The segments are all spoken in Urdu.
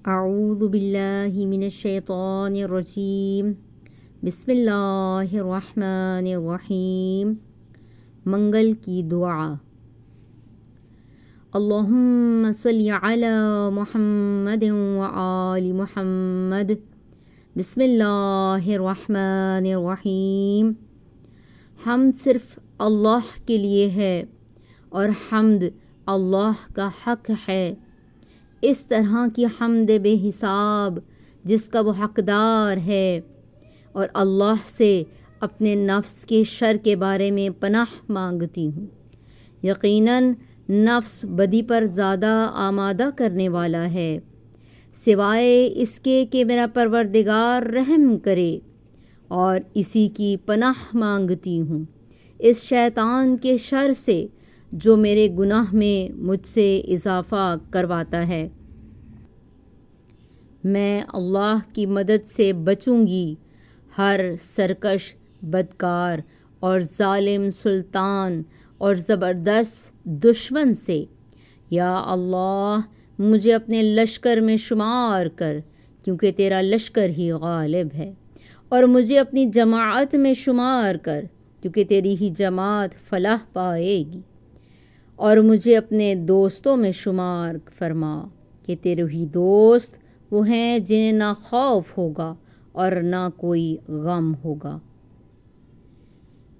اعوذ باللہ من الشیطان الرجیم بسم اللہ الرحمن الرحیم۔ منگل کی دعا۔ اللہم صلی علی محمد وآل محمد۔ بسم اللہ الرحمن الرحیم۔ حمد صرف اللہ کے لیے ہے اور حمد اللہ کا حق ہے۔ اس طرح کی حمد بے حساب جس کا وہ حقدار ہے، اور اللہ سے اپنے نفس کے شر کے بارے میں پناہ مانگتی ہوں۔ یقیناً نفس بدی پر زیادہ آمادہ کرنے والا ہے، سوائے اس کے کہ میرا پروردگار رحم کرے، اور اسی کی پناہ مانگتی ہوں اس شیطان کے شر سے جو میرے گناہ میں مجھ سے اضافہ کرواتا ہے۔ میں اللہ کی مدد سے بچوں گی ہر سرکش، بدکار اور ظالم سلطان اور زبردست دشمن سے۔ یا اللہ مجھے اپنے لشکر میں شمار کر، کیونکہ تیرا لشکر ہی غالب ہے، اور مجھے اپنی جماعت میں شمار کر، کیونکہ تیری ہی جماعت فلاح پائے گی، اور مجھے اپنے دوستوں میں شمار فرما کہ تیرے ہی دوست وہ ہیں جنہیں نہ خوف ہوگا اور نہ کوئی غم ہوگا۔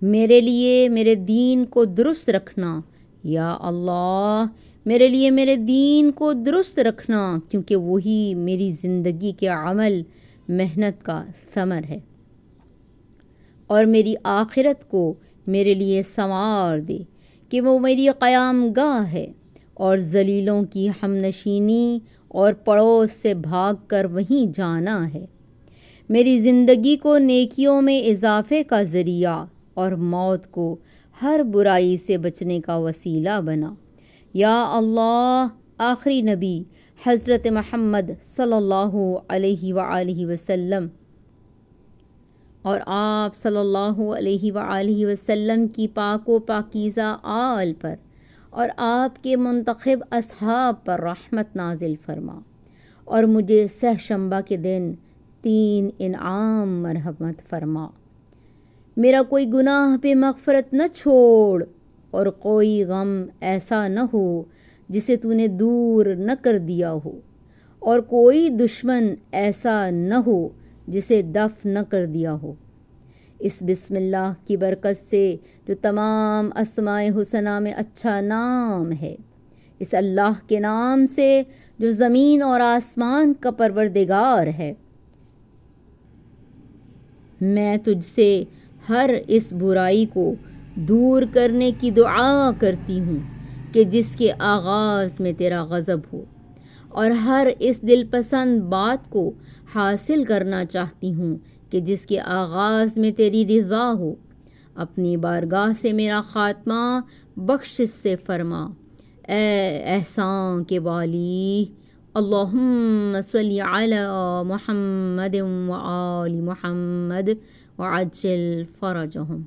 میرے لیے میرے دین کو درست رکھنا، یا اللہ میرے لیے میرے دین کو درست رکھنا، کیونکہ وہی میری زندگی کے عمل محنت کا ثمر ہے، اور میری آخرت کو میرے لیے سنوار دے کہ وہ میری قیام گاہ ہے، اور ذلیلوں کی ہمنشینی اور پڑوس سے بھاگ کر وہیں جانا ہے۔ میری زندگی کو نیکیوں میں اضافے کا ذریعہ اور موت کو ہر برائی سے بچنے کا وسیلہ بنا۔ یا اللہ آخری نبی حضرت محمد صلی اللہ علیہ وآلہ وسلم اور آپ صلی اللہ علیہ وآلہ وسلم کی پاک و پاکیزہ آل پر اور آپ کے منتخب اصحاب پر رحمت نازل فرما، اور مجھے سہ شنبہ کے دن 3 انعام مرحمت فرما۔ میرا کوئی گناہ پہ مغفرت نہ چھوڑ، اور کوئی غم ایسا نہ ہو جسے تو نے دور نہ کر دیا ہو، اور کوئی دشمن ایسا نہ ہو جسے دفع نہ کر دیا ہو۔ اس بسم اللہ کی برکت سے جو تمام اسماء حسنہ میں اچھا نام ہے، اس اللہ کے نام سے جو زمین اور آسمان کا پروردگار ہے، میں تجھ سے ہر اس برائی کو دور کرنے کی دعا کرتی ہوں کہ جس کے آغاز میں تیرا غضب ہو، اور ہر اس دل پسند بات کو حاصل کرنا چاہتی ہوں کہ جس کے آغاز میں تیری رضا ہو۔ اپنی بارگاہ سے میرا خاتمہ بخشش سے فرما، اے احسان کے والی۔ اللہم صلی علی محمد وآل محمد وعجل فرجہم۔